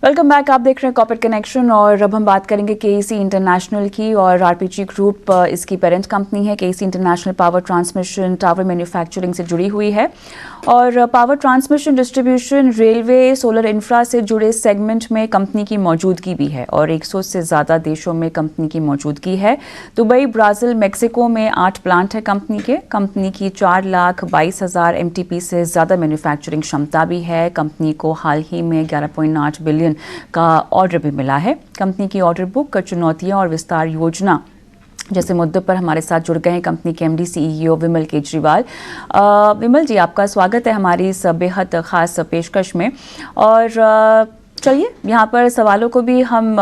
Welcome back. आप देख रहे हैं कॉर्पोरेट कनेक्शन और अब हम बात करेंगे केईसी इंटरनेशनल की। और आरपीजी ग्रुप इसकी पेरेंट कंपनी है। KEC international power transmission tower manufacturing से जुड़ी हुई है और power transmission, distribution, railway, solar infra से जुड़े सेगमेंट में कंपनी की मौजूदगी भी है और 100 से ज़्यादा देशों में कंपनी की मौजूदगी है। दुबई, ब्राज़ील, मेक्सिको में 8 प्लांट है कंपनी के। कंपनी की 4,22,000 MTP से ज़्यादा मैन्युफैक्चरिंग क्षमता भी है। कंपनी को हाल ही में 11.8 बिलियन का ऑर्डर भी मिला है। कंपनी की ऑर्डर बुक, चुनौतियां और विस्तार योजना जैसे मुद्दों पर हमारे साथ जुड़ गए हैं कंपनी के MD CEO विमल केजरीवाल। विमल जी, आपका स्वागत है हमारी इस बेहद खास पेशकश में। और चलिए यहाँ पर सवालों को भी हम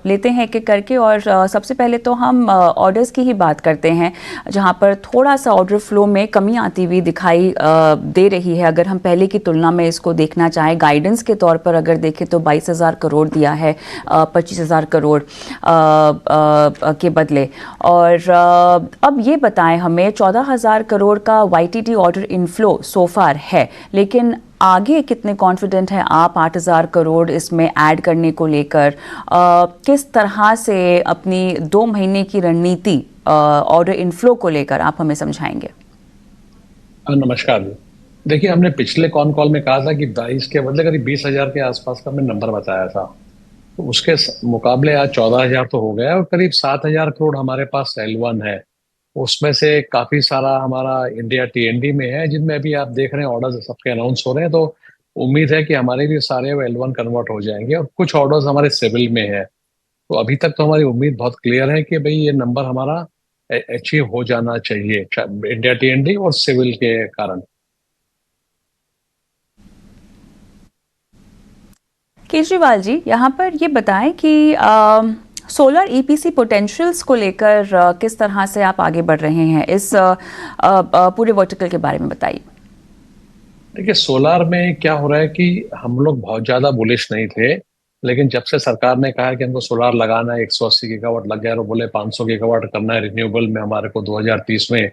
लेते हैं एक एक करके। और सबसे पहले तो हम ऑर्डर्स की ही बात करते हैं, जहाँ पर थोड़ा सा ऑर्डर फ्लो में कमी आती हुई दिखाई दे रही है। अगर हम पहले की तुलना में इसको देखना चाहें, गाइडेंस के तौर पर अगर देखें तो 22,000 करोड़ दिया है 25,000 करोड़ के बदले। और अब ये बताएं हमें, 14,000 करोड़ का YTD ऑर्डर इनफ्लो सो फार है, लेकिन आगे कितने कॉन्फिडेंट हैं आप 8,000 करोड़ इसमें ऐड करने को लेकर? किस तरह से अपनी 2 महीने की रणनीति ऑर्डर इनफ्लो को लेकर आप हमें समझाएंगे? नमस्कार जी। देखिए, हमने पिछले कॉन कॉल में कहा था कि 22 के बदले करीब 20,000 के आसपास का हमने नंबर बताया था। तो उसके मुकाबले आज 14,000 तो हो गया और करीब 7,000 करोड़ हमारे पास L1 है। उसमें से काफी सारा हमारा इंडिया TND में है, जिनमें अभी आप देख रहे हैं ऑर्डर्स सबके अनाउंस हो रहे हैं। तो उम्मीद है कि हमारे भी सारे L1 कन्वर्ट हो जाएंगे और कुछ ऑर्डर्स हमारे सिविल में है। तो अभी तक तो हमारी उम्मीद बहुत क्लियर है कि भाई ये नंबर हमारा अचीव हो जाना चाहिए, इंडिया TND और सिविल के कारण। केजरीवाल जी, यहाँ पर ये बताएं कि सोलर EPC पोटेंशियल्स को लेकर किस तरह से आप आगे बढ़ रहे हैं, इस पूरे वर्टिकल के बारे में बताइए। देखिए, सोलार में क्या हो रहा है कि हम लोग बहुत ज्यादा बुलिश नहीं थे, लेकिन जब से सरकार ने कहा कि हमको सोलार लगाना है, 180 गीगावाट लग गया और बोले 500 गीगावाट करना है रिन्यूएबल में हमारे को 2030 में।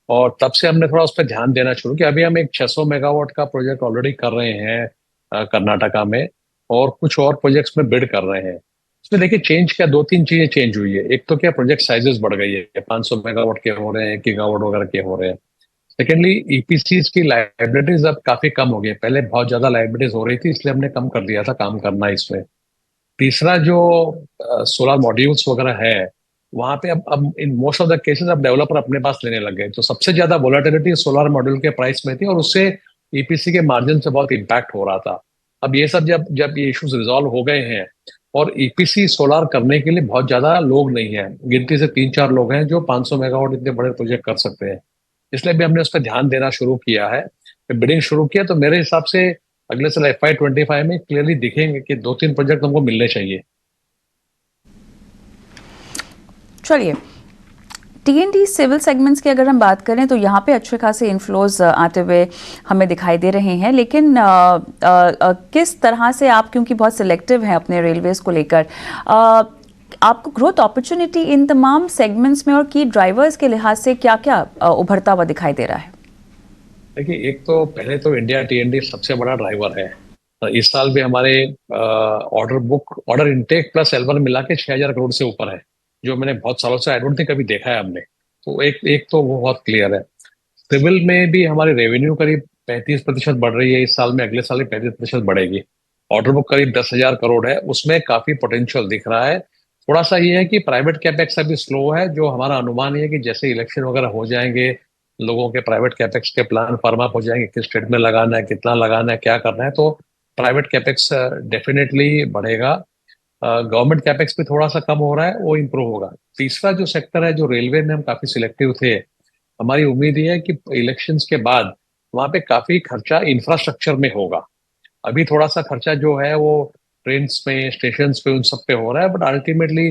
और तब से हमने थोड़ा उस पर ध्यान देना शुरू किया। अभी हम एक 600 मेगावाट का प्रोजेक्ट ऑलरेडी कर रहे हैं कर्नाटका में, और कुछ और प्रोजेक्ट्स में बिड कर रहे हैं। इसमें देखिए, चेंज क्या, दो तीन चीजें चेंज हुई है। एक तो क्या, प्रोजेक्ट साइजेस बढ़ गई है, 500 मेगावाट के हो रहे हैं, गीगावाट वगैरह के हो रहे हैं। सेकेंडली, EPCs की लाइबिलिटीज अब काफी कम हो गई है। पहले बहुत ज्यादा लाइबिलिटीज हो रही थी, इसलिए हमने कम कर दिया था काम करना इसमें। तीसरा, जो सोलर मॉड्यूल्स वगैरह है, वहां पे अब in most of the cases अब डेवलपर अपने पास लेने लग गए। तो सबसे ज्यादा वोलेटिलिटी सोलर मॉड्यूल के प्राइस में थी और उससे EPC के मार्जिन से बहुत इम्पैक्ट हो रहा था। अब ये सब जब जब ये इश्यूज रिजॉल्व हो गए हैं और EPC सोलर करने के लिए बहुत ज्यादा लोग नहीं है, गिनती से 3-4 लोग हैं जो 500 मेगावाट इतने बड़े प्रोजेक्ट कर सकते हैं। इसलिए भी हमने उस पर ध्यान देना शुरू किया है, बिडिंग शुरू किया। तो मेरे हिसाब से अगले साल FY25 में क्लियरली दिखेंगे कि 2-3 प्रोजेक्ट हमको मिलने चाहिए। चलिए, TND सिविल सेगमेंट्स की अगर हम बात करें तो यहाँ पे अच्छे खासे इन्फ्लोज आते हुए हमें दिखाई दे रहे हैं। लेकिन किस तरह से आप, क्योंकि बहुत सिलेक्टिव हैं अपने रेलवेज को लेकर, आपको ग्रोथ अपॉर्चुनिटी इन तमाम सेगमेंट्स में और की ड्राइवर्स के लिहाज से क्या क्या उभरता हुआ दिखाई दे रहा है? देखिए, एक तो पहले तो इंडिया TND सबसे बड़ा ड्राइवर है। तो इस साल भी हमारे order book, order intake plus L1 मिला के 6,000 करोड़ से ऊपर है, जो मैंने बहुत सालों से आई डोंट थिंक कभी देखा है हमने। तो एक एक तो वो बहुत क्लियर है। सिविल में भी हमारी रेवेन्यू करीब 35% बढ़ रही है इस साल में, अगले साल भी 35% बढ़ेगी। ऑर्डर बुक करीब 10,000 करोड़ है, उसमें काफी पोटेंशियल दिख रहा है। थोड़ा सा ये है कि प्राइवेट कैपेक्स अभी स्लो है। जो हमारा अनुमान ये है कि जैसे इलेक्शन वगैरह हो जाएंगे, लोगों के प्राइवेट कैपेक्स के प्लान फर्म अप हो जाएंगे, किस स्टेट में लगाना है, कितना लगाना है, क्या करना है, तो प्राइवेट कैपेक्स डेफिनेटली बढ़ेगा। गवर्नमेंट कैपेक्स भी थोड़ा सा कम हो रहा है, वो इम्प्रूव होगा। तीसरा जो सेक्टर है, जो रेलवे में हम काफी सिलेक्टिव थे, हमारी उम्मीद ये है कि इलेक्शंस के बाद वहां पे काफी खर्चा इंफ्रास्ट्रक्चर में होगा। अभी थोड़ा सा खर्चा जो है वो ट्रेन में, स्टेशन पे, उन सब पे हो रहा है, बट अल्टीमेटली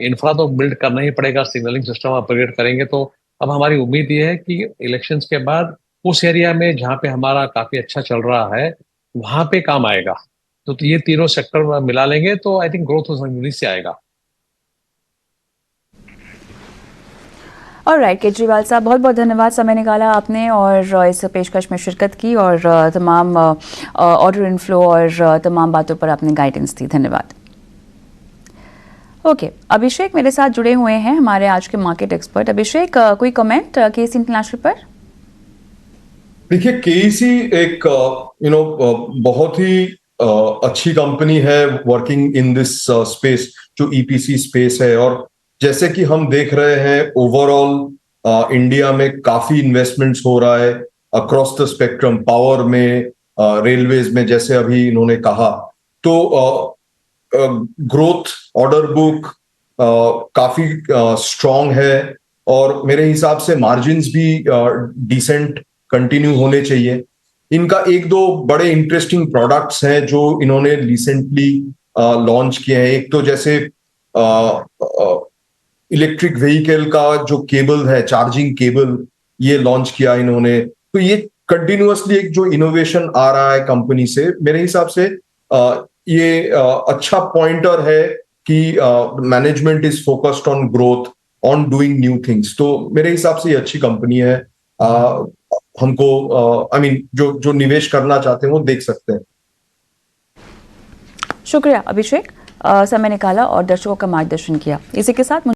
इंफ्रा तो बिल्ड करना ही पड़ेगा। सिग्नलिंग सिस्टम अपग्रेड करेंगे तो अब हमारी उम्मीद ये है कि इलेक्शंस के बाद उस एरिया में जहाँ पे हमारा काफी अच्छा चल रहा है, वहां पे काम आएगा। तो ये तीनों सेक्टर मिला लेंगे तो आई थिंक ग्रोथ उस से आएगा। और राइट केजरीवाल साहब, बहुत बहुत धन्यवाद, समय निकाला आपने और इस पेशकश में शिरकत की और तमाम ऑर्डर इनफ्लो और तमाम बातों पर आपने गाइडेंस दी। धन्यवाद। ओके, अभिषेक मेरे साथ जुड़े हुए हैं, हमारे आज के मार्केट एक्सपर्ट। अभिषेक, कोई कमेंट केसी इंटरनेशनल पर? देखिए, केईसी एक बहुत ही अच्छी कंपनी है वर्किंग इन दिस स्पेस, जो ईपीसी स्पेस है। और जैसे कि हम देख रहे हैं ओवरऑल इंडिया में काफी इन्वेस्टमेंट्स हो रहा है अक्रॉस द स्पेक्ट्रम, पावर में, रेलवेज में, जैसे अभी इन्होंने कहा। तो ग्रोथ, ऑर्डर बुक काफी स्ट्रांग है और मेरे हिसाब से मार्जिन्स भी डिसेंट कंटिन्यू होने चाहिए। इनका एक दो बड़े इंटरेस्टिंग प्रोडक्ट्स हैं जो इन्होंने रिसेंटली लॉन्च किए हैं। एक तो जैसे इलेक्ट्रिक व्हीकल का जो केबल है, चार्जिंग केबल, ये लॉन्च किया इन्होंने। तो ये कंटिन्यूअसली एक जो इनोवेशन आ रहा है कंपनी से, मेरे हिसाब से ये अच्छा पॉइंटर है कि management is focused on growth, on doing new things. तो मेरे हिसाब से ये अच्छी कंपनी है। हमको जो निवेश करना चाहते हैं वो देख सकते हैं। शुक्रिया अभिषेक, समय निकाला और दर्शकों का मार्गदर्शन किया। इसी के साथ